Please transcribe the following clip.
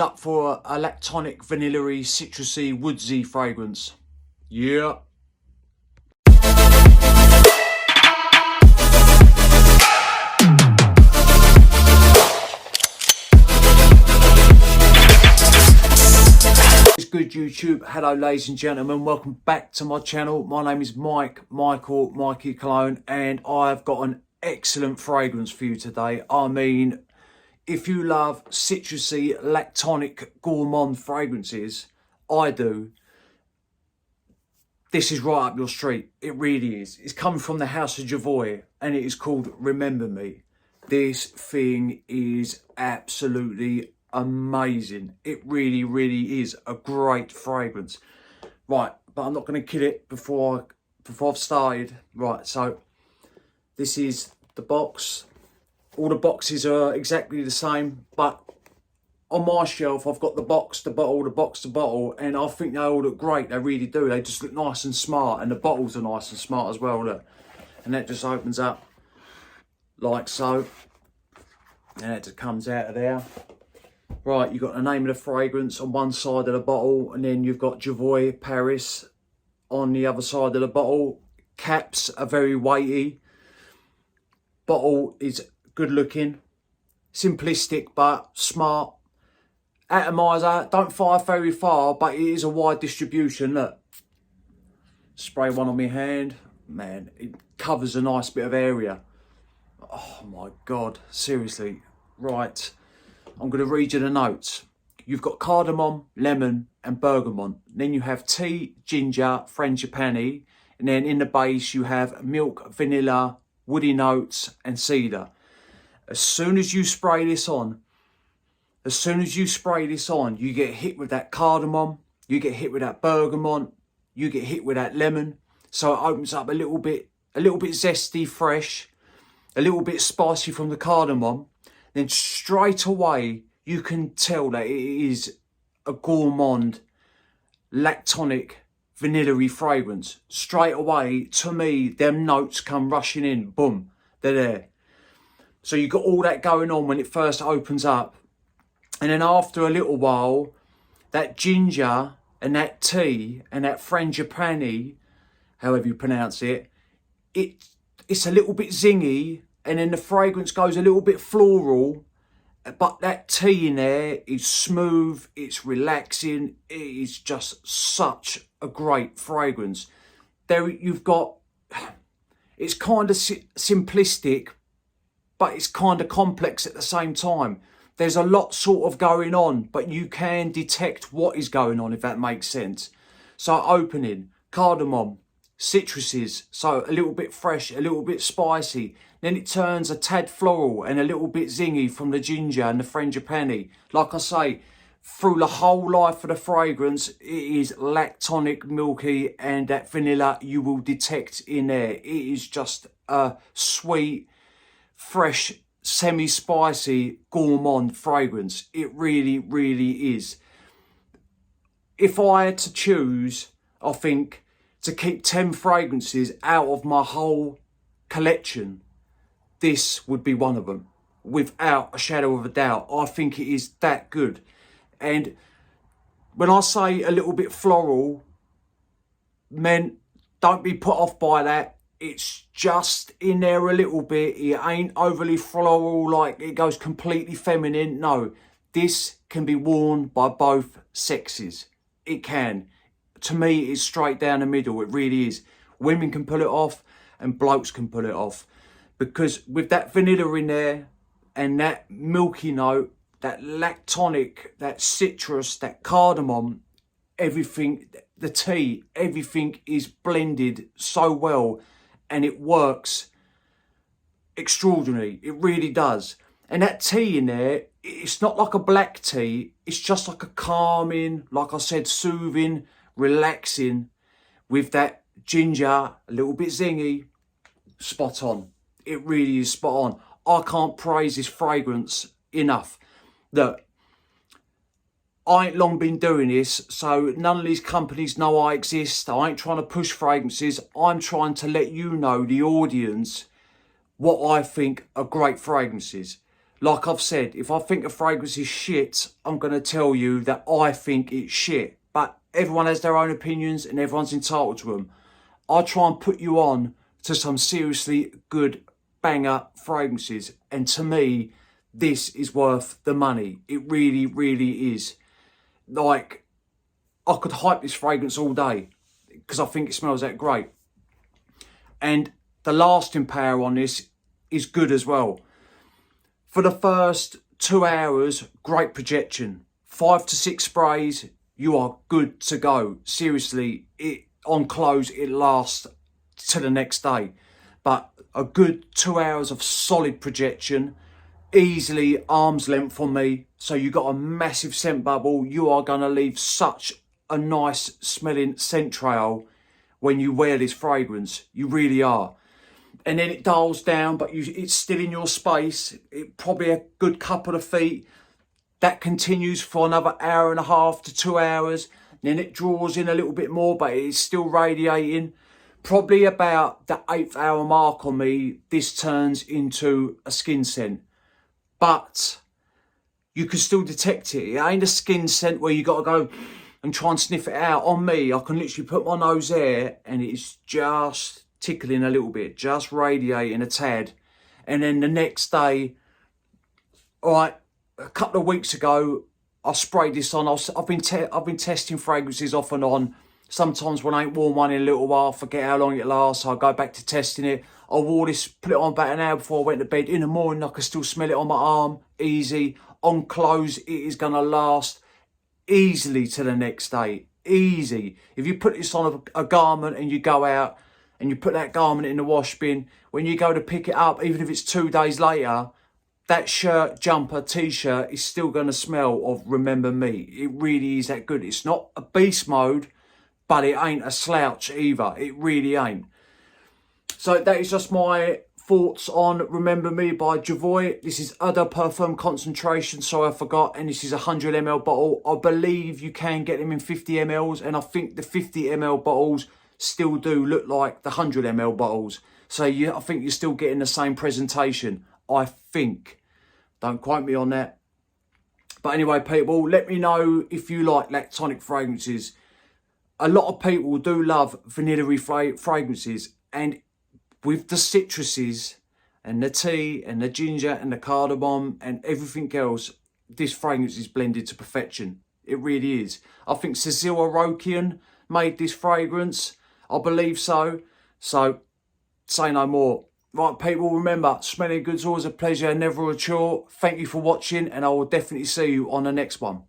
Up for a lactonic, vanilla-y, citrusy, woodsy fragrance. Yeah. Good YouTube. Hello ladies and gentlemen, welcome back to my channel. My name is Mikey Cologne, and I've got an excellent fragrance for you today. I mean, if you love citrusy, lactonic, gourmand fragrances, I do, this is right up your street. It really is. It's coming from the house of Jovoy, and it is called Remember Me. This thing is absolutely amazing. It really is a great fragrance. Right, but I'm not going to kill it before I've started. Right, so this is the box. All the boxes are exactly the same, but on my shelf I've got the box, the bottle, the box, the bottle, and I think they all look great. They really do. They just look nice and smart, and the bottles are nice and smart as well. Look, and that just opens up like so, and it just comes out of there. Right, you've got the name of the fragrance on one side of the bottle, and then you've got Jovoy Paris on the other side of the bottle. Caps are very weighty. Bottle is good looking, simplistic but smart. Atomizer, don't fire very far, but it is a wide distribution. Look, spray one on my hand. Man, it covers a nice bit of area. Oh my God, seriously. Right, I'm going to read you the notes. You've got cardamom, lemon and bergamot. Then you have tea, ginger, frangipani. And then in the base you have milk, vanilla, woody notes and cedar. As soon as you spray this on, you get hit with that cardamom, you get hit with that bergamot, you get hit with that lemon. So it opens up a little bit zesty, fresh, a little bit spicy from the cardamom. Then straight away, you can tell that it is a gourmand, lactonic, vanilla-y fragrance. Straight away, to me, them notes come rushing in. Boom, they're there. So you've got all that going on when it first opens up. And then after a little while, that ginger and that tea and that frangipani, however you pronounce it, it's a little bit zingy. And then the fragrance goes a little bit floral, but that tea in there is smooth, it's relaxing, it is just such a great fragrance. There you've got, it's kind of simplistic, but it's kind of complex at the same time. There's a lot sort of going on, but you can detect what is going on, if that makes sense. So opening, cardamom, citruses, so a little bit fresh, a little bit spicy. Then it turns a tad floral and a little bit zingy from the ginger and the frangipani. Like I say, through the whole life of the fragrance, it is lactonic, milky, and that vanilla you will detect in there. It is just a sweet, fresh, semi-spicy, gourmand fragrance. It really is. If I had to choose, I think, to keep 10 fragrances out of my whole collection, this would be one of them, without a shadow of a doubt. I think it is that good. And when I say a little bit floral, men, don't be put off by that. It's just in there a little bit. It ain't overly floral, like it goes completely feminine. No, this can be worn by both sexes. It can. To me, it's straight down the middle. It really is. Women can pull it off and blokes can pull it off. Because with that vanilla in there and that milky note, that lactonic, that citrus, that cardamom, everything, the tea, everything is blended so well and it works extraordinary. It really does. And that tea in there, it's not like a black tea. It's just like a calming, like I said, soothing, relaxing with that ginger, a little bit zingy, spot on. It really is spot on. I can't praise this fragrance enough. Look, I ain't long been doing this, so none of these companies know I exist. I ain't trying to push fragrances. I'm trying to let you know, the audience, what I think are great fragrances. Like I've said, if I think a fragrance is shit, I'm going to tell you that I think it's shit. But everyone has their own opinions and everyone's entitled to them. I try and put you on to some seriously good banger fragrances. And to me, this is worth the money. It really, really is. Like, I could hype this fragrance all day because I think it smells that great. And the lasting power on this is good as well. For the first 2 hours, great projection. 5 to 6 sprays, you are good to go. Seriously, on close, it lasts to the next day. But a good 2 hours of solid projection, easily arm's length from me. So you got a massive scent bubble. You are going to leave such a nice smelling scent trail when you wear this fragrance. You really are. And then it dials down, but it's still in your space. Probably a good couple of feet. That continues for another 1.5 to 2 hours. Then it draws in a little bit more, but it's still radiating. Probably about the 8th hour mark on me, this turns into a skin scent. But you can still detect it. It ain't a skin scent where you got to go and try and sniff it out. On me, I can literally put my nose there and it's just tickling a little bit, just radiating a tad. And then the next day, all right, a couple of weeks ago, I sprayed this on. I've been testing fragrances off and on. Sometimes when I ain't worn one in a little while, I forget how long it lasts. I go back to testing it. I wore this, put it on about an hour before I went to bed. In the morning, I can still smell it on my arm, easy. On clothes, it is going to last easily to the next day, easy. If you put this on a garment and you go out and you put that garment in the wash bin, when you go to pick it up, even if it's 2 days later, that shirt, jumper, t-shirt is still going to smell of Remember Me. It really is that good. It's not a beast mode, but it ain't a slouch either. It really ain't. So that is just my thoughts on Remember Me by Jovoy. This is Eau de Parfum concentration, so I forgot, and this is a 100 ml bottle. I believe you can get them in 50 mls, and I think the 50 ml bottles still do look like the 100 ml bottles. So I think you're still getting the same presentation, I think. Don't quote me on that. But anyway, people, let me know if you like lactonic fragrances. A lot of people do love vanilla fragrances, and with the citruses and the tea and the ginger and the cardamom and everything else, this fragrance is blended to perfection. It really is. I think Cecile Arokian made this fragrance. I believe so. So, say no more. Right, people, remember, smelling good's always a pleasure, never a chore. Thank you for watching, and I will definitely see you on the next one.